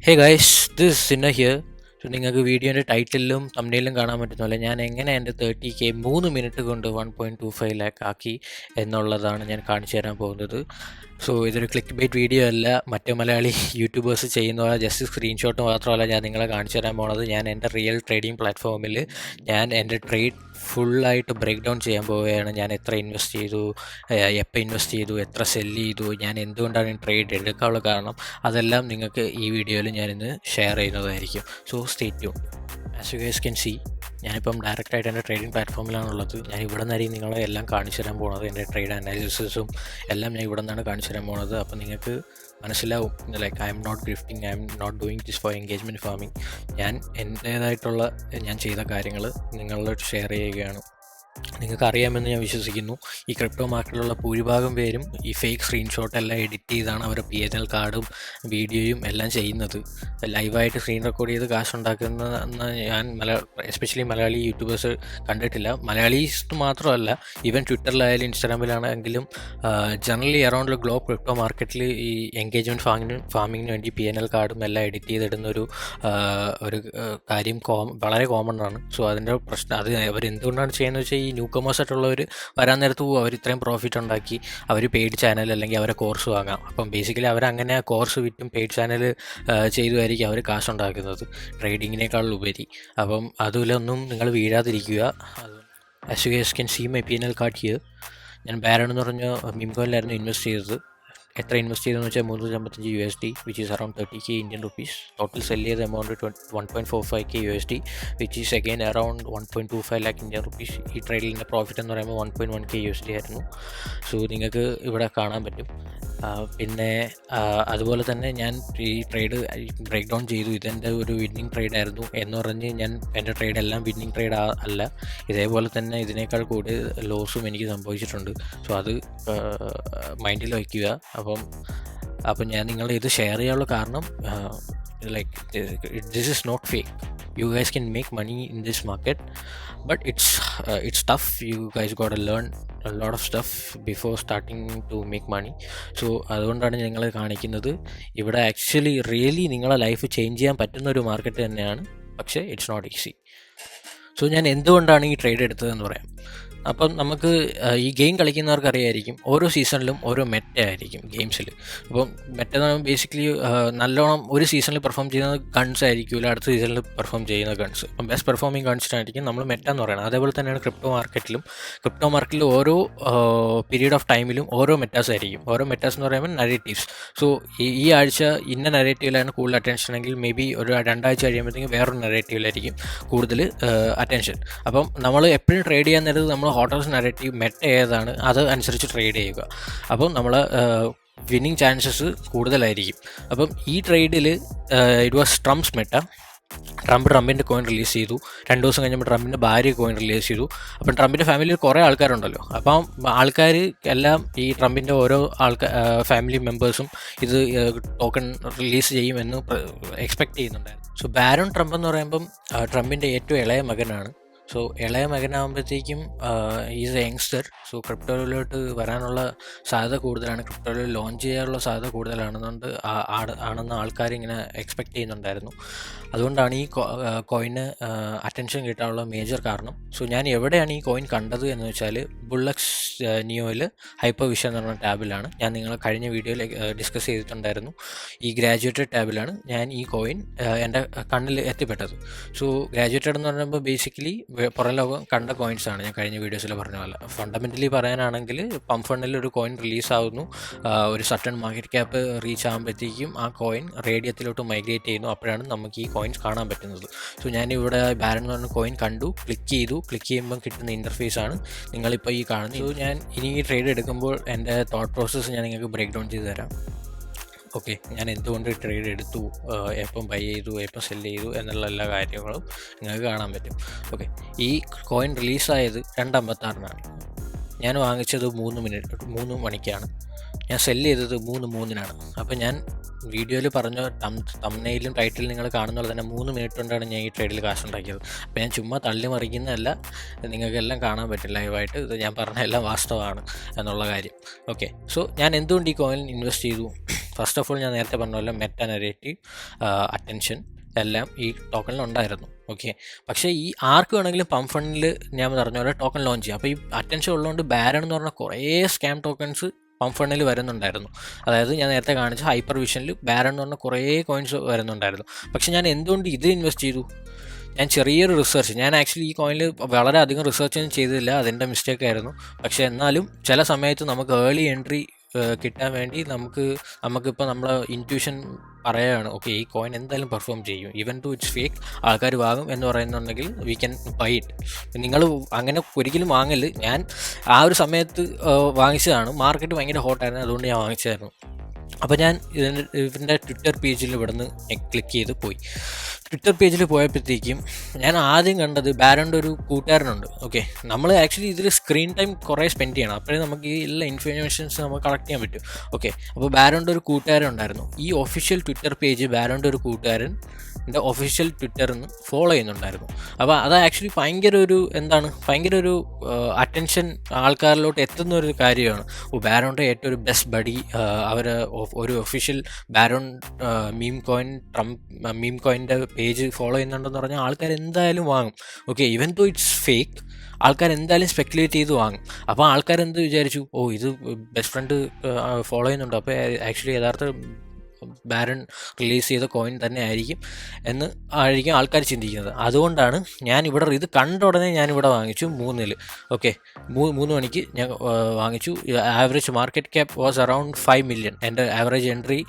Hey guys, this is Sinha here. So നിങ്ങൾക്ക് വീഡിയോൻ്റെ ടൈറ്റിലും തംബ്നെയിലും കാണാൻ പറ്റുന്ന പോലെ ഞാൻ എങ്ങനെ എൻ്റെ 30K 3 മിനിറ്റ് കൊണ്ട് 1.25 ലാക്ക് ആക്കി എന്നുള്ളതാണ് ഞാൻ കാണിച്ചു തരാൻ പോകുന്നത്. സോ ഇതൊരു ക്ലിക്ക് ബൈറ്റ് വീഡിയോ അല്ല, മറ്റു മലയാളി യൂട്യൂബേഴ്സ് ചെയ്യുന്ന പോലെ ജസ്റ്റ് സ്ക്രീൻഷോട്ട് മാത്രമല്ല ഞാൻ നിങ്ങളെ കാണിച്ചു തരാൻ പോകുന്നത്. ഞാൻ എൻ്റെ റിയൽ ട്രേഡിംഗ് പ്ലാറ്റ്ഫോമിൽ ഞാൻ എൻ്റെ ട്രേഡ് ഫുള്ളായിട്ട് ബ്രേക്ക് ഡൗൺ ചെയ്യാൻ പോവുകയാണ്. ഞാൻ എത്ര ഇൻവെസ്റ്റ് ചെയ്തു, എപ്പോൾ ഇൻവെസ്റ്റ് ചെയ്തു, എത്ര സെല്ല് ചെയ്തു, ഞാൻ എന്തുകൊണ്ടാണ് ട്രേഡ് എടുക്കാനുള്ള കാരണം, അതെല്ലാം നിങ്ങൾക്ക് ഈ വീഡിയോയിൽ ഞാനിന്ന് ഷെയർ ചെയ്യുന്നതായിരിക്കും. So stay tune. As you guys can see, ഞാനിപ്പം ഡയറക്റ്റായിട്ട് എൻ്റെ ട്രേഡിംഗ് പ്ലാറ്റ്ഫോമിലാണുള്ളത്. ഞാൻ ഇവിടെ നിന്നായിരിക്കും നിങ്ങളെ എല്ലാം കാണിച്ചു തരാൻ പോകുന്നത്. എൻ്റെ ട്രേഡ് അനാലിസിസും എല്ലാം ഞാൻ ഇവിടെ നിന്നാണ് കാണിച്ചു തരാൻ പോകുന്നത്. അപ്പോൾ നിങ്ങൾക്ക് മനസ്സിലാവും, like I am not grifting, I am not doing this for engagement farming. ഞാൻ എൻ്റേതായിട്ടുള്ള ഞാൻ ചെയ്ത കാര്യങ്ങൾ നിങ്ങളോട് ഷെയർ ചെയ്യുകയാണ്. നിങ്ങൾക്ക് അറിയാമെന്ന് ഞാൻ വിശ്വസിക്കുന്നു. ഈ ക്രിപ്റ്റോ മാർക്കറ്റിലുള്ള ഭൂരിഭാഗം പേരും ഈ ഫേക്ക് സ്ക്രീൻഷോട്ട് എല്ലാം എഡിറ്റ് ചെയ്താണ് അവരുടെ PNL കാർഡും വീഡിയോയും എല്ലാം ചെയ്യുന്നത്. ലൈവായിട്ട് സ്ക്രീൻ റെക്കോർഡ് ചെയ്ത് കാശുണ്ടാക്കുന്ന ഞാൻ എസ്പെഷ്യലി മലയാളി യൂട്യൂബേഴ്സ് കണ്ടിട്ടില്ല. മലയാളീസ് മാത്രമല്ല, ഈവൻ ട്വിറ്ററിലായാലും ഇൻസ്റ്റാഗ്രാമിലാണെങ്കിലും generally around the globe crypto മാർക്കറ്റിൽ ഈ എൻഗേജ്മെൻറ്റ് ഫാമിങ്ങിന് വേണ്ടി PNL കാർഡും എല്ലാം എഡിറ്റ് ചെയ്തിടുന്നൊരു കാര്യം വളരെ കോമൺ ആണ്. സോ അതിൻ്റെ പ്രശ്നം അത് അവരെന്തുകൊണ്ടാണ് ചെയ്യുന്നത് വെച്ചാൽ, ഈ ന്യൂ കമേഴ്സ് ആയിട്ടുള്ളവർ വരാൻ നേരത്ത് അവർ ഇത്രയും പ്രോഫിറ്റ് ഉണ്ടാക്കി അവർ പെയ്ഡ് ചാനൽ അല്ലെങ്കിൽ അവരെ കോഴ്സ് വാങ്ങാം. അപ്പം ബേസിക്കലി അവരങ്ങനെ കോഴ്സ് വിറ്റും പെയ്ഡ് ചാനൽ ചെയ്തുമായിരിക്കും അവർ കാശുണ്ടാക്കുന്നത് ട്രേഡിങ്ങിനേക്കാൾ ഉപരി. അപ്പം അതിലൊന്നും നിങ്ങൾ വീഴാതിരിക്കുക. As you guys can see my PNL card here. ഞാൻ ബാരൺ എന്ന് പറഞ്ഞ മിംകോയിലായിരുന്നു ഇൻവെസ്റ്റ് ചെയ്തത്. എത്ര ഇൻവെസ്റ്റ് ചെയ്തെന്ന് വെച്ചാൽ $355 which is around 30K Indian rupees. Total sell ചെയ്ത amount 1.45K USD which is again around 1.25 lakh Indian rupees. ഈ ട്രേഡിൻ്റെ പ്രോഫിറ്റ് എന്ന് പറയുമ്പോൾ 1.1K USD ആയിരുന്നു. സോ നിങ്ങൾക്ക് ഇവിടെ കാണാൻ പറ്റും. പിന്നെ അതുപോലെ തന്നെ ഞാൻ ഈ ട്രേഡ് ബ്രേക്ക് ഡൗൺ ചെയ്തു. ഇതെൻ്റെ ഒരു വിന്നിങ് ട്രേഡായിരുന്നു എന്ന് പറഞ്ഞ് ഞാൻ എൻ്റെ ട്രേഡെല്ലാം വിന്നിങ് ട്രേഡ് അല്ല. ഇതേപോലെ തന്നെ ഇതിനേക്കാൾ കൂടുതൽ ലോസും എനിക്ക് സംഭവിച്ചിട്ടുണ്ട്. സോ അത് മൈൻഡിൽ വയ്ക്കുക. അപ്പം ഞാൻ നിങ്ങളെ ഇത് ഷെയർ ചെയ്യാനുള്ള കാരണം, like this is not fake. You guys can make money in this market, but it's tough. You guys got to learn a lot of stuff before starting to make money. So അതുകൊണ്ടാണ് നിങ്ങളെ കാണിക്കുന്നത്. ഇവിടെ actually really നിങ്ങളെ life change ചെയ്യാൻ പറ്റുന്ന ഒരു market തന്നെയാണ്, പക്ഷേ ഇറ്റ്സ് നോട്ട് ഈസി. സോ ഞാൻ എന്തുകൊണ്ടാണ് ഈ ട്രേഡ് എടുത്തതെന്ന് പറയാം. അപ്പം നമുക്ക് ഈ ഗെയിം കളിക്കുന്നവർക്ക് അറിയായിരിക്കും, ഓരോ സീസണിലും ഓരോ മെറ്റ ആയിരിക്കും ഗെയിംസിൽ. അപ്പം മെറ്റ എന്ന് പറയുമ്പോൾ ബേസിക്കലി നല്ലോണം ഒരു സീസണിൽ പെർഫോം ചെയ്യുന്ന ഗൺസ് ആയിരിക്കില്ല അടുത്ത സീസണിൽ പെർഫോം ചെയ്യുന്ന ഗൺസ്. അപ്പം ബെസ്റ്റ് പെർഫോമിങ് ഗൺസിനായിരിക്കും നമ്മൾ മെറ്റ എന്ന് പറയുന്നത്. അതേപോലെ തന്നെയാണ് ക്രിപ്റ്റോ മാർക്കറ്റിൽ ഓരോ പീരീഡ് ഓഫ് ടൈമിലും ഓരോ മെറ്റാസ് ആയിരിക്കും. ഓരോ മെറ്റാസ് എന്ന് പറയുമ്പോൾ നരേറ്റീവ്സ്. സോ ഈ ആഴ്ച ഇന്ന നരേറ്റീവിലാണ് കൂടുതൽ അറ്റൻഷൻ എങ്കിൽ മേ ബി ഒരു 2 ആഴ്ച കഴിയുമ്പോഴത്തേക്കും വേറൊരു നരേറ്റീവിലായിരിക്കും കൂടുതൽ അറ്റൻഷൻ. അപ്പം നമ്മൾ എപ്പോഴും ട്രേഡ് ചെയ്യാൻ നേരത്ത് നമ്മൾ ഹോട്ടൽസ് നരേറ്റീവ് മെറ്റ ഏതാണ് അത് അനുസരിച്ച് ട്രേഡ് ചെയ്യുക. അപ്പം നമ്മൾ വിന്നിങ് ചാൻസസ് കൂടുതലായിരിക്കും. അപ്പം ഈ ട്രേഡിൽ ഇറ്റ് വാസ് ട്രംപ്സ് മെറ്റ. ട്രംപിൻ്റെ കോയിൻ റിലീസ് ചെയ്തു. 2 ദിവസം കഴിഞ്ഞപ്പോൾ ട്രംപിൻ്റെ ഭാര്യ കോയിൻ റിലീസ് ചെയ്തു. അപ്പം ട്രംപിൻ്റെ ഫാമിലിയിൽ കുറേ ആൾക്കാരുണ്ടല്ലോ. അപ്പം ആൾക്കാർ എല്ലാം ഈ ട്രംപിൻ്റെ ഓരോ ഫാമിലി മെമ്പേഴ്സും ഇത് ടോക്കൺ റിലീസ് ചെയ്യുമെന്ന് എക്സ്പെക്റ്റ് ചെയ്യുന്നുണ്ടായിരുന്നു. സോ ബാരോൺ ട്രംപ് എന്ന് പറയുമ്പം ട്രംപിൻ്റെ ഏറ്റവും ഇളയ മകനാണ്. സോ ഇളയ മകനാകുമ്പോഴത്തേക്കും ഈസ് എ യങ്സ്റ്റർ. സോ ക്രിപ്റ്റോയിലോട്ട് വരാനുള്ള സാധ്യത കൂടുതലാണ്, ക്രിപ്റ്റോയിൽ ലോഞ്ച് ചെയ്യാനുള്ള സാധ്യത കൂടുതലാണെന്ന് ആൾക്കാരിങ്ങനെ എക്സ്പെക്റ്റ് ചെയ്യുന്നുണ്ടായിരുന്നു. അതുകൊണ്ടാണ് ഈ കോയിന് അറ്റൻഷൻ കിട്ടാനുള്ള മേജർ കാരണം. സോ ഞാൻ എവിടെയാണ് ഈ കോയിൻ കണ്ടത് എന്ന് വെച്ചാൽ ബുള്ളക്സ് നിയോയിൽ ഹൈപ്പർ വിഷൻ എന്ന് പറഞ്ഞ ടാബിലാണ്. ഞാൻ നിങ്ങളെ കഴിഞ്ഞ വീഡിയോയിൽ ഡിസ്കസ് ചെയ്തിട്ടുണ്ടായിരുന്നു. ഈ ഗ്രാജുവേറ്റഡ് ടാബിലാണ് ഞാൻ ഈ കോയിൻ എൻ്റെ കണ്ണിൽ എത്തിപ്പെട്ടത്. സോ ഗ്രാജുവേറ്റഡ് എന്ന് പറയുമ്പോൾ ബേസിക്കലി പുറം ലോകം കണ്ട കോയിൻസാണ്. ഞാൻ കഴിഞ്ഞ വീഡിയോസിൽ പറഞ്ഞ പോലെ ഫണ്ടമെൻ്റലി പറയാനാണെങ്കിൽ പമ്പ് ഫണ്ടിൽ ഒരു കോയിൻ റിലീസാവുന്നു, ഒരു സർട്ടൺ മാർക്കറ്റ് ക്യാപ്പ് റീച്ച് ആകുമ്പോഴത്തേക്കും ആ കോയിൻ റേഡിയത്തിലോട്ട് മൈഗ്രേറ്റ് ചെയ്യുന്നു. അപ്പോഴാണ് നമുക്ക് ഈ കോയിൻസ് കാണാൻ പറ്റുന്നത്. സോ ഞാനിവിടെ ബാരൺ എന്ന് പറഞ്ഞ കോയിൻ കണ്ടു, ക്ലിക്ക് ചെയ്യുമ്പം കിട്ടുന്ന ഇൻ്റർഫേസാണ് നിങ്ങളിപ്പോൾ ഈ കാണുന്നത്. സോ ഞാൻ ഇനി ഈ ട്രേഡ് എടുക്കുമ്പോൾ എൻ്റെ തോട്ട് പ്രോസസ്സ് ഞാൻ നിങ്ങൾക്ക് ബ്രേക്ക് ഡൗൺ ചെയ്ത് തരാം. ഓക്കെ, ഞാൻ എന്തുകൊണ്ട് ട്രേഡ് എടുത്തു, എപ്പം ബൈ ചെയ്തു, എപ്പം സെല്ല് ചെയ്തു എന്നുള്ള എല്ലാ കാര്യങ്ങളും നിങ്ങൾക്ക് കാണാൻ പറ്റും. ഓക്കെ, ഈ കോയിൻ റിലീസായത് 2:56-നാണ്. ഞാൻ വാങ്ങിച്ചത് 3 മണിക്കാണ്. ഞാൻ സെല്ല് ചെയ്തത് 3:03-നാണ്. അപ്പോൾ ഞാൻ വീഡിയോയിൽ പറഞ്ഞ തംബ്നെയിലും ടൈറ്റിലും നിങ്ങൾ കാണുന്ന പോലെ തന്നെ 3 മിനിറ്റ് കൊണ്ടാണ് ഞാൻ ഈ ട്രേഡിൽ കാശുണ്ടാക്കിയത്. അപ്പോൾ ഞാൻ ചുമ്മാ തള്ളി മറിക്കുന്നതല്ല, നിങ്ങൾക്കെല്ലാം കാണാൻ പറ്റും ലൈവായിട്ട്. ഇത് ഞാൻ പറഞ്ഞ എല്ലാം വാസ്തവമാണ് എന്നുള്ള കാര്യം. ഓക്കെ, സോ ഞാൻ എന്തുകൊണ്ട് ഈ കോയിൻ ഇൻവെസ്റ്റ് ചെയ്തു? ഫസ്റ്റ് ഓഫ് ഓൾ ഞാൻ നേരത്തെ പറഞ്ഞ പോലെ മെറ്റാ നരേറ്റീവ്, അറ്റൻഷൻ എല്ലാം ഈ ടോക്കണിൽ ഉണ്ടായിരുന്നു. ഓക്കെ, പക്ഷേ ഈ ആർക്ക് വേണമെങ്കിലും പമ്പ് ഫണ്ടിൽ ഞാൻ പറഞ്ഞ പോലെ ടോക്കൺ ലോഞ്ച് ചെയ്യാം. അപ്പോൾ ഈ അറ്റൻഷൻ ഉള്ളതുകൊണ്ട് ബാരൺ എന്ന് പറഞ്ഞ കുറേ സ്കാം ടോക്കൺസ് പമ്പ് ഫണ്ടിൽ വരുന്നുണ്ടായിരുന്നു. അതായത് ഞാൻ നേരത്തെ കാണിച്ച ഹൈപ്പർ വിഷനിൽ ബാരൺ എന്ന് പറഞ്ഞ കുറേ കോയിൻസ് വരുന്നുണ്ടായിരുന്നു. പക്ഷേ ഞാൻ എന്തുകൊണ്ട് ഇത് ഇൻവെസ്റ്റ് ചെയ്തു? ഞാൻ ചെറിയൊരു റിസർച്ച്, ഞാൻ ആക്ച്വലി ഈ കോയിനിൽ വളരെ അധികം റിസർച്ചൊന്നും ചെയ്തില്ല, അതിൻ്റെ മിസ്റ്റേക്ക് ആയിരുന്നു. പക്ഷേ എന്നാലും ചില സമയത്ത് നമുക്ക് ഏർലി എൻട്രി കിട്ടാൻ വേണ്ടി നമുക്കിപ്പോൾ നമ്മളെ ഇൻറ്റ്യൂഷൻ പറയുകയാണ്, ഓക്കെ ഈ കോയിൻ എന്തായാലും പെർഫോം ചെയ്യും, ഈവൻ ടു ഇറ്റ്സ് ഫേക്ക്, ആൾക്കാർ വാങ്ങും എന്ന് പറയുന്നുണ്ടെങ്കിൽ വി ക്യാൻ ബൈ ഇറ്റ്. നിങ്ങൾ അങ്ങനെ ഒരിക്കലും വാങ്ങല്. ഞാൻ ആ ഒരു സമയത്ത് വാങ്ങിച്ചതാണ്, മാർക്കറ്റ് ഭയങ്കര ഹോട്ടായിരുന്നു, അതുകൊണ്ട് ഞാൻ വാങ്ങിച്ചതായിരുന്നു. അപ്പോൾ ഞാൻ ഇതിൻ്റെ ട്വിറ്റർ പേജിൽ ഇവിടുന്ന് ക്ലിക്ക് ചെയ്ത് പോയി. ട്വിറ്റർ പേജിൽ പോയപ്പോഴത്തേക്കും ഞാൻ ആദ്യം കണ്ടത് ബാരൻ്റെ ഒരു കൂട്ടുകാരനുണ്ട്. ഓക്കെ, നമ്മൾ ആക്ച്വലി ഇതിൽ സ്ക്രീൻ ടൈം കുറേ സ്പെൻഡ് ചെയ്യണം, അപ്പോഴേ നമുക്ക് ഈ എല്ലാ ഇൻഫർമേഷൻസ് നമുക്ക് കളക്ട് ചെയ്യാൻ പറ്റും. ഓക്കെ, അപ്പോൾ ബാരൻ്റെ ഒരു കൂട്ടുകാരൻ ഉണ്ടായിരുന്നു. ഈ ഒഫീഷ്യൽ ട്വിറ്റർ പേജ് ബാരൻ്റെ ഒരു കൂട്ടുകാരൻ എൻ്റെ ഒഫീഷ്യൽ ട്വിറ്ററിൽ നിന്ന് ഫോളോ ചെയ്യുന്നുണ്ടായിരുന്നു. അപ്പോൾ അത് ആക്ച്വലി ഭയങ്കര ഒരു അറ്റൻഷൻ ആൾക്കാരിലോട്ട് എത്തുന്ന ഒരു കാര്യമാണ്. ബാരോണിൻ്റെ ഏറ്റവും ഒരു ബെസ്റ്റ് ബഡി, അവർ ഒരു ഒഫീഷ്യൽ ബാരോൺ മീം കോയിൻ്റെ പേജ് ഫോളോ ചെയ്യുന്നുണ്ടെന്ന് പറഞ്ഞാൽ ആൾക്കാർ എന്തായാലും വാങ്ങും. Okay, even though it's fake, ആൾക്കാർ എന്തായാലും സ്പെക്കുലേറ്റ് ചെയ്ത് വാങ്ങും. അപ്പോൾ ആൾക്കാർ എന്ത് വിചാരിച്ചു, ഇത് ബെസ്റ്റ് ഫ്രണ്ട് ഫോളോ ചെയ്യുന്നുണ്ട്, അപ്പോൾ ആക്ച്വലി യഥാർത്ഥ ബാരൺ റിലീസ് ചെയ്ത കോയിൻ തന്നെ ആയിരിക്കും ആൾക്കാർ ചിന്തിക്കുന്നത്. അതുകൊണ്ടാണ് ഞാൻ ഇത് കണ്ട ഉടനെ ഞാനിവിടെ വാങ്ങിച്ചു 3-ൽ. ഓക്കെ, 3 മണിക്ക് ഞാൻ വാങ്ങിച്ചു. Average market cap was around 5 million. എൻ്റെ average entry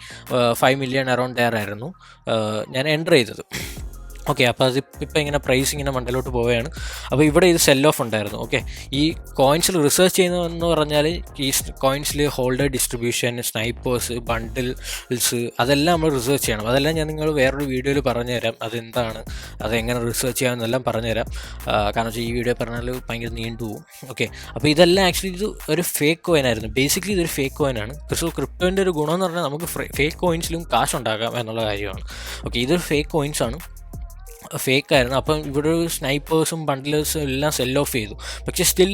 5 million around there ആയിരുന്നു ഞാൻ എൻ്റർ ചെയ്തത്. ഓക്കെ, അപ്പോൾ ഇപ്പം ഇങ്ങനെ പ്രൈസ് ഇങ്ങനെ മണ്ടലോട്ട് പോവുകയാണ്. അപ്പോൾ ഇവിടെ ഇത് സെൽ ഓഫ് ഉണ്ടായിരുന്നു. ഓക്കെ, ഈ കോയിൻസിൽ റിസർച്ച് ചെയ്യുന്നതെന്ന് പറഞ്ഞാൽ ഈ കോയിൻസിൽ ഹോൾഡർ ഡിസ്ട്രിബ്യൂഷൻ, സ്നൈപ്പേഴ്സ്, ബണ്ടിൽസ്, അതെല്ലാം നമ്മൾ റിസർച്ച് ചെയ്യണം. അതെല്ലാം ഞാൻ നിങ്ങൾ വേറൊരു വീഡിയോയിൽ പറഞ്ഞുതരാം, അതെന്താണ്, അതെങ്ങനെ റിസർച്ച് ചെയ്യാമെന്നെല്ലാം പറഞ്ഞുതരാം. കാരണം വെച്ചാൽ ഈ വീഡിയോ പറഞ്ഞാൽ ഭയങ്കര നീണ്ടു പോകും. ഓക്കെ, അപ്പോൾ ഇതെല്ലാം ആക്ച്വലി ഇത് ഒരു ഫേക്ക് കോയിനായിരുന്നു. ബേസിക്കലി ഇതൊരു ഫേക്ക് കോയിനാണ്. ക്രിപ്റ്റോൻ്റെ ഒരു ഗുണമെന്ന് പറഞ്ഞാൽ നമുക്ക് ഫേക്ക് കോയിൻസിലും കാശ് ഉണ്ടാക്കാം എന്നുള്ള കാര്യമാണ്. ഓക്കെ, ഇതൊരു ഫേക്ക് കോയിൻസാണ്, ഫേക്കായിരുന്നു. അപ്പം ഇവിടെ ഒരു സ്നൈപ്പേഴ്സും ബണ്ടിലേഴ്സും എല്ലാം സെൽ ഓഫ് ചെയ്തു. പക്ഷേ സ്റ്റിൽ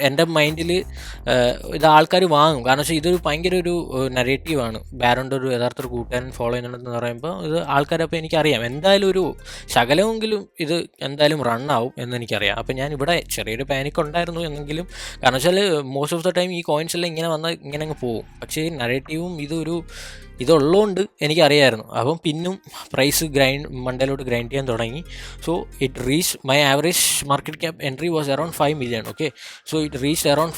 എൻ്റെ മൈൻഡിൽ ഇത് ആൾക്കാർ വാങ്ങും. കാരണം വെച്ചാൽ ഇതൊരു ഭയങ്കര ഒരു നരേറ്റീവാണ്. ബാരോൻ്റെ ഒരു യഥാർത്ഥ കൂട്ടുകാരൻ ഫോളോ ചെയ്യുന്നുണ്ടെന്ന് പറയുമ്പോൾ ഇത് ആൾക്കാരപ്പോൾ എനിക്കറിയാം എന്തായാലും ഒരു ശകലമെങ്കിലും ഇത് എന്തായാലും റണ്ണാവും എന്നെനിക്കറിയാം. അപ്പം ഞാൻ ഇവിടെ ചെറിയൊരു പാനിക് ഉണ്ടായിരുന്നു എന്നെങ്കിലും, കാരണം വെച്ചാൽ മോസ്റ്റ് ഓഫ് ദ ടൈം ഈ കോയിൻസ് എല്ലാം ഇങ്ങനെ വന്നാൽ ഇങ്ങനെ അങ്ങ് പോകും. പക്ഷേ നരേറ്റീവും ഇതുള്ളതുകൊണ്ട് എനിക്കറിയായിരുന്നു. അപ്പം പിന്നും പ്രൈസ് മണ്ടയിലോട്ട് ഗ്രൈൻഡ് ചെയ്യാൻ തുടങ്ങി. So it reach my average market cap entry was around 5 million. Okay, so it reach around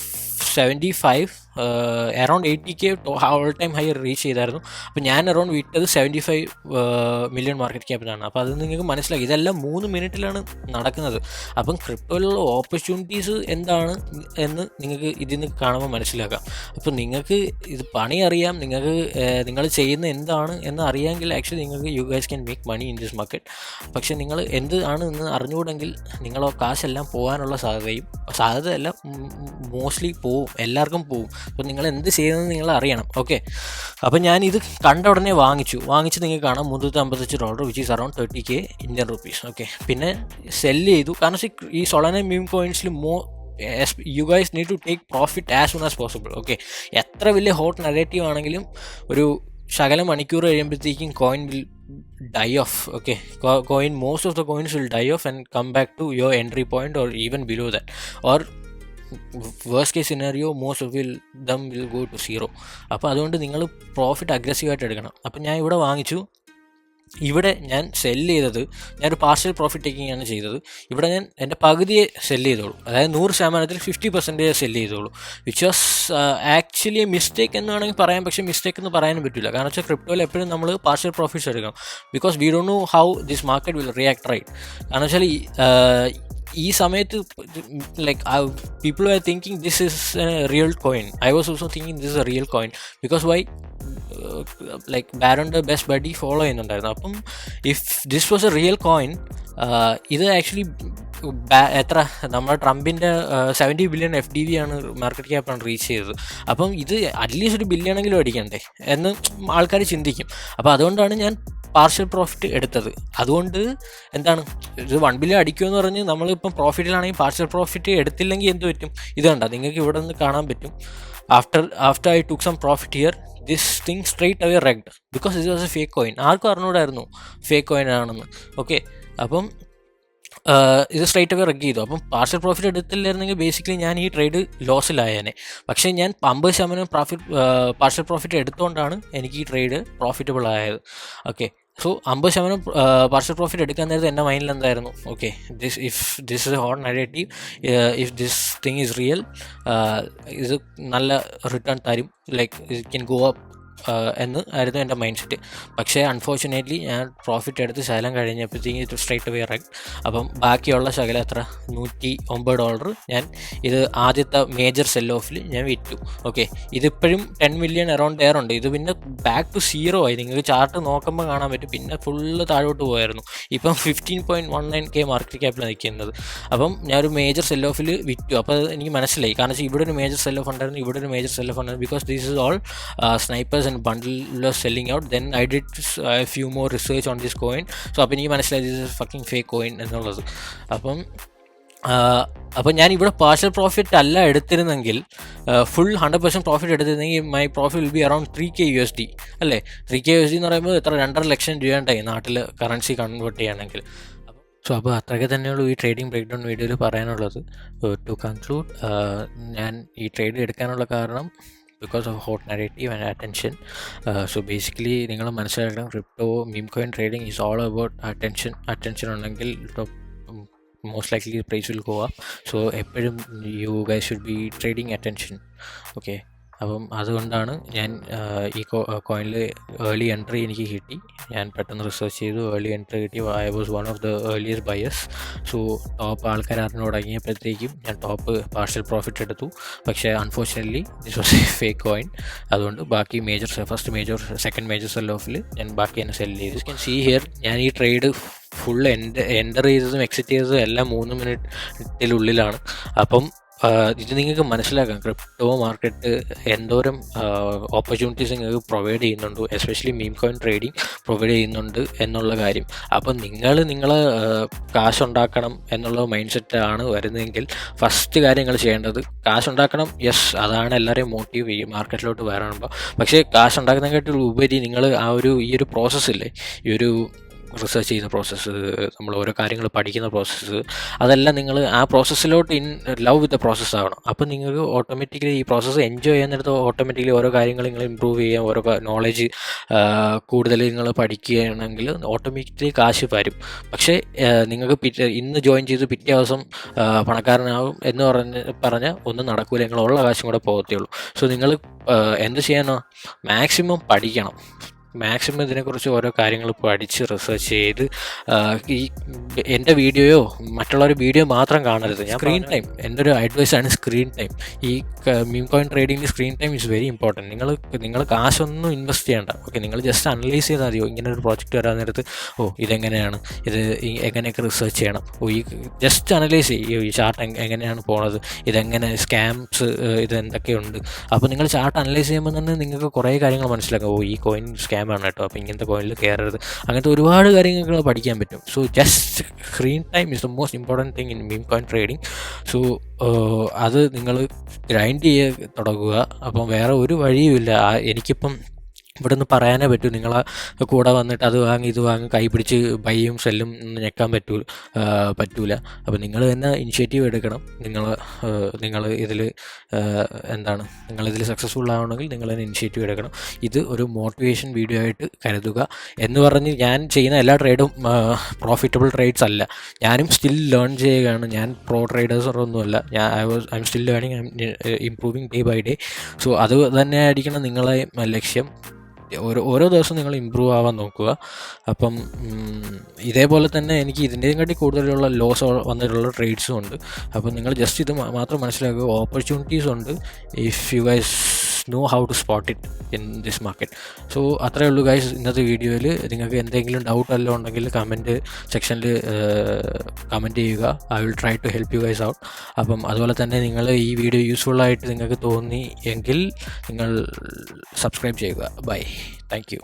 75, around 80K all time high reach ചെയ്തായിരുന്നു. അപ്പോൾ ഞാൻ അറൗണ്ട് വിട്ടത് 75 മില്യൺ മാർക്കറ്റ് ക്യാപ്പിലാണ്. അപ്പോൾ അത് നിങ്ങൾക്ക് മനസ്സിലാക്കി, ഇതെല്ലാം 3 മിനിറ്റിലാണ് നടക്കുന്നത്. അപ്പം ക്രിപ്റ്റോയിലുള്ള ഓപ്പർച്യൂണിറ്റീസ് എന്താണ് എന്ന് നിങ്ങൾക്ക് ഇതിൽ നിന്ന് കാണുമ്പോൾ മനസ്സിലാക്കാം. അപ്പോൾ നിങ്ങൾക്ക് ഇത് പണി അറിയാം, നിങ്ങൾ ചെയ്യുന്ന എന്താണ് എന്ന് അറിയാമെങ്കിൽ ആക്ച്വലി നിങ്ങൾക്ക് you guys can make money in this market. പക്ഷേ നിങ്ങൾ എന്താണ് എന്ന് അറിഞ്ഞുകൂടെങ്കിൽ നിങ്ങളോ കാശെല്ലാം പോകാനുള്ള സാധ്യതയല്ല, മോസ്റ്റ്ലി പോവും, എല്ലാവർക്കും പോവും. അപ്പോൾ നിങ്ങൾ എന്ത് ചെയ്യുന്നത് നിങ്ങൾ അറിയണം. ഓക്കെ, അപ്പോൾ ഞാനിത് കണ്ട ഉടനെ വാങ്ങിച്ച് നിങ്ങൾക്ക് കാണാം $355, which is around 30K Indian rupees. Okay, പിന്നെ സെല്ല് ചെയ്തു. കാരണം ഈ സൊളാന മീം കോയിൻസിൽ you guys need to take profit as soon as possible. Okay, എത്ര വലിയ ഹോട്ട് നരേറ്റീവ് ആണെങ്കിലും ഒരു ശകല മണിക്കൂർ കഴിയുമ്പോഴത്തേക്കും coin will die off. Okay, most of the coins will die off and come back to your entry point or even below that, or worst case scenario most of them will go to 0. അപ്പോൾ അതുകൊണ്ട് നിങ്ങൾ profit അഗ്രസീവായിട്ട് എടുക്കണം. അപ്പം ഞാൻ ഇവിടെ വാങ്ങിച്ചു. ഇവിടെ ഞാൻ സെല്ല് ചെയ്തത്, ഞാനൊരു പാർഷ്യൽ പ്രോഫിറ്റ് ടേക്കിംഗ് ആണ് ചെയ്തത്. ഇവിടെ ഞാൻ എൻ്റെ പകുതിയെ സെല്ല് ചെയ്തോളൂ, അതായത് 100% 50% സെല്ല് ചെയ്തോളൂ, വിച്ച് വാസ് ആക്ച്വലി മിസ്റ്റേക്ക് എന്ന് വേണമെങ്കിൽ പറയാം. പക്ഷേ മിസ്റ്റേക്ക് എന്ന് പറയാനും പറ്റില്ല. കാരണം വെച്ചാൽ ക്രിപ്റ്റോയിൽ എപ്പോഴും നമ്മൾ പാർഷ്യൽ പ്രോഫിറ്റ്സ് എടുക്കണം. Because we don't know how this market will react, right? കാരണം വെച്ചാൽ ഈ സമയത്ത് people were thinking this is a real coin. I was also thinking this is a real coin because why? ബാരോൻ്റെ best buddy follow ചെയ്യുന്നുണ്ടായിരുന്നു. അപ്പം if this was a real coin, ഇത് actually എത്ര നമ്മുടെ ട്രംപിൻ്റെ 70 ബില്യൺ FDV ആണ് market ക്യാപ്പാണ് reach ചെയ്തത്. അപ്പം ഇത് അറ്റ്ലീസ്റ്റ് ഒരു ബില്യണെങ്കിലും അടിക്കണ്ടേ എന്ന് ആൾക്കാർ ചിന്തിക്കും. അപ്പോൾ അതുകൊണ്ടാണ് ഞാൻ പാർഷ്യൽ പ്രോഫിറ്റ് എടുത്തത്. അതുകൊണ്ട് എന്താണ്, ഇത് 1 ബില്യൺ അടിക്കുമെന്ന് പറഞ്ഞ് നമ്മളിപ്പം പ്രോഫിറ്റിലാണെങ്കിൽ പാർഷ്യൽ പ്രോഫിറ്റ് എടുത്തില്ലെങ്കിൽ എന്ത് പറ്റും? ഇത് കണ്ട നിങ്ങൾക്ക് ഇവിടെ നിന്ന് കാണാൻ പറ്റും. After I took some profit here, this thing straight away rugged because ഇത് വാസ് എ ഫേക്ക് കോയിൻ. ആർക്കും അറിഞ്ഞൂടായിരുന്നു ഫേക്ക് കോയിൻ ആണെന്ന്. ഓക്കെ, അപ്പം ഇത് സ്ട്രൈറ്റ് അവേ റഗ് ചെയ്തു. അപ്പം പാർഷ്യൽ പ്രോഫിറ്റ് എടുത്തില്ലായിരുന്നെങ്കിൽ ബേസിക്കലി ഞാൻ ഈ ട്രേഡ് ലോസിലായേനെ. പക്ഷേ ഞാൻ 50% പാർഷ്യൽ പ്രോഫിറ്റ് എടുത്തുകൊണ്ടാണ് എനിക്ക് ഈ ട്രേഡ് പ്രോഫിറ്റബിൾ ആയത്. ഓക്കെ, സോ 50% പാർഷ്യൽ പ്രോഫിറ്റ് എടുക്കാൻ നേരത്തെ എൻ്റെ മൈൻഡിൽ എന്തായിരുന്നു, okay if this is A hot narrative, if this thing is real, ഇത് നല്ല റിട്ടേൺ തരും, like it can go up എന്ന് ആയിരുന്നു എൻ്റെ മൈൻഡ് സെറ്റ്. പക്ഷേ അൺഫോർച്ചുനേറ്റ്ലി ഞാൻ പ്രോഫിറ്റ് എടുത്ത് ശകലം കഴിഞ്ഞപ്പോഴത്തേക്ക് സ്ട്രൈറ്റ് അവേ റഗ്. അപ്പം ബാക്കിയുള്ള ശകലം എത്ര $109 ഞാൻ ഇത് ആദ്യത്തെ മേജർ സെൽ ഓഫിൽ ഞാൻ വിറ്റു. ഓക്കെ, ഇതിപ്പോഴും 10 million അറൗണ്ട് എയർ ഉണ്ട്. ഇത് പിന്നെ ബാക്ക് ടു 0 ആയി. നിങ്ങൾക്ക് ചാർട്ട് നോക്കുമ്പോൾ കാണാൻ പറ്റും. പിന്നെ ഫുള്ള് താഴോട്ട് പോയായിരുന്നു. ഇപ്പം 15.19K മാർക്കറ്റ് ക്യാപ്പിൽ നിൽക്കുന്നത്. അപ്പം ഞാനൊരു മേജർ സെൽ ഓഫിൽ വിറ്റു. അപ്പോൾ എനിക്ക് മനസ്സിലായി, കാരണം ഇവിടെ ഒരു മേജർ സെൽ ഓഫ് ഉണ്ടായിരുന്നു, ഇവിടെ ഒരു മേജർ സെൽ ഓഫ് ഉണ്ടായിരുന്നു. Because this is all snipers and bundle selling out. Then I did a few more research on this coin. So അപ്പം എനിക്ക് മനസ്സിലായി this is fucking fake coin എന്നുള്ളത്. അപ്പം ഞാൻ ഇവിടെ പാർഷ്യൽ പ്രോഫിറ്റ് അല്ല എടുത്തിരുന്നെങ്കിൽ, ഫുൾ 100% പ്രോഫിറ്റ് എടുത്തിരുന്നെങ്കിൽ my profit will be around 3K USD അല്ലേ. 3K USD എന്ന് പറയുമ്പോൾ എത്ര 2.5 ലക്ഷം രൂപയുണ്ടായി നാട്ടിൽ കറൻസി കൺവേർട്ട് ചെയ്യുകയാണെങ്കിൽ. സോ അപ്പോൾ അത്രയ്ക്ക് തന്നെയുള്ളൂ ഈ ട്രേഡിംഗ് ബ്രേക്ക് ഡൗൺ വീഡിയോയിൽ പറയാനുള്ളത്. ടു കൺക്ലൂഡ്, ഞാൻ ഈ ട്രേഡ് എടുക്കാനുള്ള കാരണം because of hot narrative and attention. So basically നിങ്ങൾ മനസ്സിലാക്കണം, crypto meme coin trading is all about attention ഉണ്ടെങ്കിൽ most likely the price will go up. So എപ്പോഴും you guys should be trading attention. Okay, അപ്പം അതുകൊണ്ടാണ് ഞാൻ ഈ കോയിനിൽ early entry എനിക്ക് കിട്ടി. ഞാൻ പെട്ടെന്ന് റിസർച്ച് ചെയ്തു, ഏർലി എൻട്രി കിട്ടി. I was one of the earliest buyers. So top ആൾക്കാർ അറിഞ്ഞു തുടങ്ങിയപ്പോഴത്തേക്കും ഞാൻ ടോപ്പ് പാർഷ്യൽ പ്രോഫിറ്റ് എടുത്തു. പക്ഷേ unfortunately this was a fake coin. അതുകൊണ്ട് ബാക്കി സെക്കൻഡ് മേജർ സെൽ ഓഫിൽ ഞാൻ ബാക്കി തന്നെ സെല് ചെയ്തു. യു ക്യാൻ സീ ഹിയർ, ഞാൻ ഈ ട്രേഡ് ഫുൾ എൻ്റർ ചെയ്തതും എക്സിറ്റ് ചെയ്തതും എല്ലാം 3 മിനിറ്റിനുള്ളിലാണ്. അപ്പം ഇത് നിങ്ങൾക്ക് മനസ്സിലാക്കാം, ക്രിപ്റ്റോ മാർക്കറ്റ് എന്തോരം ഓപ്പർച്യൂണിറ്റീസ് നിങ്ങൾക്ക് പ്രൊവൈഡ് ചെയ്യുന്നുണ്ട്, എസ്പെഷ്യലി മീം കോയിൻ ട്രേഡിംഗ് പ്രൊവൈഡ് ചെയ്യുന്നുണ്ട് എന്നുള്ള കാര്യം. അപ്പം നിങ്ങൾ കാശുണ്ടാക്കണം എന്നുള്ള മൈൻഡ് സെറ്റാണ് വരുന്നതെങ്കിൽ ഫസ്റ്റ് കാര്യം നിങ്ങൾ ചെയ്യേണ്ടത് കാശുണ്ടാക്കണം. യെസ്, അതാണ് എല്ലാവരെയും മോട്ടീവ് ചെയ്യും മാർക്കറ്റിലോട്ട് വരാനുമ്പോൾ. പക്ഷേ കാശുണ്ടാക്കുന്നതിനെക്കാട്ടും ഉപരി നിങ്ങൾ ഈ ഒരു പ്രോസസ്സില്ലേ, ഈ ഒരു റിസർച്ച് ചെയ്യുന്ന പ്രോസസ്സ്, നമ്മൾ ഓരോ കാര്യങ്ങൾ പഠിക്കുന്ന പ്രോസസ്സ്, അതെല്ലാം നിങ്ങൾ ആ പ്രോസസ്സിലോട്ട് ലവ് വിത്ത് ദ പ്രോസസ്സ് ആവണം. അപ്പം നിങ്ങൾക്ക് ഓട്ടോമാറ്റിക്കലി ഈ പ്രോസസ്സ് എൻജോയ് ചെയ്യുന്നിടത്ത് ഓട്ടോമാറ്റിക്കലി ഓരോ കാര്യങ്ങൾ നിങ്ങൾ ഇമ്പ്രൂവ് ചെയ്യാൻ, ഓരോ നോളജ് കൂടുതൽ നിങ്ങൾ പഠിക്കുകയാണെങ്കിൽ ഓട്ടോമാറ്റിക്കലി കാശ് വരും. പക്ഷേ നിങ്ങൾക്ക് ഇന്ന് ജോയിൻ ചെയ്ത് പിറ്റേ ദിവസം പണക്കാരനാകും എന്ന് പറഞ്ഞാൽ ഒന്നും നടക്കില്ല. നിങ്ങളുള്ള കാശും കൂടെ പോകത്തേ ഉള്ളൂ. സോ നിങ്ങൾ എന്ത് ചെയ്യാനോ മാക്സിമം പഠിക്കണം. മാക്സിമം ഇതിനെക്കുറിച്ച് ഓരോ കാര്യങ്ങൾ പഠിച്ച് റിസർച്ച് ചെയ്ത് ഈ എൻ്റെ വീഡിയോയോ മറ്റുള്ളവരുടെ വീഡിയോ മാത്രം കാണരുത്. ഞാൻ സ്ക്രീൻ ടൈം, എൻ്റെ ഒരു അഡ്വൈസാണ് സ്ക്രീൻ ടൈം. ഈ മീം കോയിൻ ട്രേഡിങ്ങിൽ screen time is very important. നിങ്ങൾ കാശൊന്നും ഇൻവെസ്റ്റ് ചെയ്യേണ്ട. ഓക്കെ, നിങ്ങൾ ജസ്റ്റ് അനലൈസ് ചെയ്താൽ മതിയോ, ഇങ്ങനെ ഒരു പ്രോജക്റ്റ് വരാൻ നേരത്ത് ഇതെങ്ങനെയാണ്, ഇത് എങ്ങനെയൊക്കെ റിസർച്ച് ചെയ്യണം, ജസ്റ്റ് അനലൈസ് ചെയ്യും ഈ ചാർട്ട് എങ്ങനെയാണ് പോണത്, ഇതെങ്ങനെ സ്കാംസ് ഇതെന്തൊക്കെയുണ്ട്. അപ്പോൾ നിങ്ങൾ ചാർട്ട് അനലൈസ് ചെയ്യുമ്പോൾ തന്നെ നിങ്ങൾക്ക് കുറേ കാര്യങ്ങൾ മനസ്സിലാക്കും. ഈ കോയിൻ സ്കാം ആണ് കേട്ടോ, അപ്പോൾ ഇങ്ങനത്തെ കോയിനിൽ കയറരുത്, അങ്ങനത്തെ ഒരുപാട് കാര്യങ്ങൾ പഠിക്കാൻ പറ്റും. So just screen time is the most important thing in meme coin trading. So അത് നിങ്ങൾ ഗ്രൈൻഡ് ചെയ്ത് തുടങ്ങുക. അപ്പം വേറെ ഒരു വഴിയുമില്ല. എനിക്കിപ്പം ഇവിടെ നിന്ന് പറയാനേ പറ്റൂ, നിങ്ങളെ കൂടെ വന്നിട്ട് അത് വാങ്ങി ഇത് വാങ്ങി കൈ പിടിച്ച് ബൈയും സെല്ലും ഞെക്കാൻ പറ്റൂല. അപ്പോൾ നിങ്ങൾ തന്നെ ഇനിഷ്യേറ്റീവ് എടുക്കണം. നിങ്ങൾ നിങ്ങളിതിൽ സക്സസ്ഫുൾ ആവണമെങ്കിൽ നിങ്ങൾ തന്നെ ഇനിഷ്യേറ്റീവ് എടുക്കണം. ഇത് ഒരു മോട്ടിവേഷൻ വീഡിയോ ആയിട്ട് കരുതുക. എന്ന് പറഞ്ഞ് ഞാൻ ചെയ്യുന്ന എല്ലാ ട്രേഡും പ്രോഫിറ്റബിൾ ട്രേഡ്സ് അല്ല. ഞാനും സ്റ്റിൽ ലേൺ ചെയ്യുകയാണ്. ഞാൻ പ്രോ ട്രേഡേഴ്സൊന്നുമല്ല. I'm still learning, I'm improving day by day. So അത് തന്നെ ആയിരിക്കണം നിങ്ങളെ ലക്ഷ്യം. ഓരോ ദിവസവും നിങ്ങൾ ഇമ്പ്രൂവ് ആവാൻ നോക്കുക. അപ്പം ഇതേപോലെ തന്നെ എനിക്ക് ഇതിൻ്റെയും കാട്ടി കൂടുതലുള്ള ലോസ് വന്നിട്ടുള്ള ട്രേഡ്സും ഉണ്ട്. അപ്പം നിങ്ങൾ ജസ്റ്റ് ഇത് മാത്രം മനസ്സിലാക്കുക, ഓപ്പർച്യൂണിറ്റീസ് ഉണ്ട് if you guys know how to spot it in this market. So അത്രയേ ഉള്ളൂ ഗൈസ് ഇന്നത്തെ വീഡിയോയിൽ. നിങ്ങൾക്ക് എന്തെങ്കിലും ഡൗട്ട് എല്ലാം ഉണ്ടെങ്കിൽ കമൻറ്റ് സെക്ഷനിൽ കമൻറ്റ് ചെയ്യുക. I will try to help you guys out. അപ്പം അതുപോലെ തന്നെ നിങ്ങൾ ഈ വീഡിയോ യൂസ്ഫുള്ളായിട്ട് നിങ്ങൾക്ക് തോന്നി എങ്കിൽ നിങ്ങൾ സബ്സ്ക്രൈബ് ചെയ്യുക. Bye, thank U.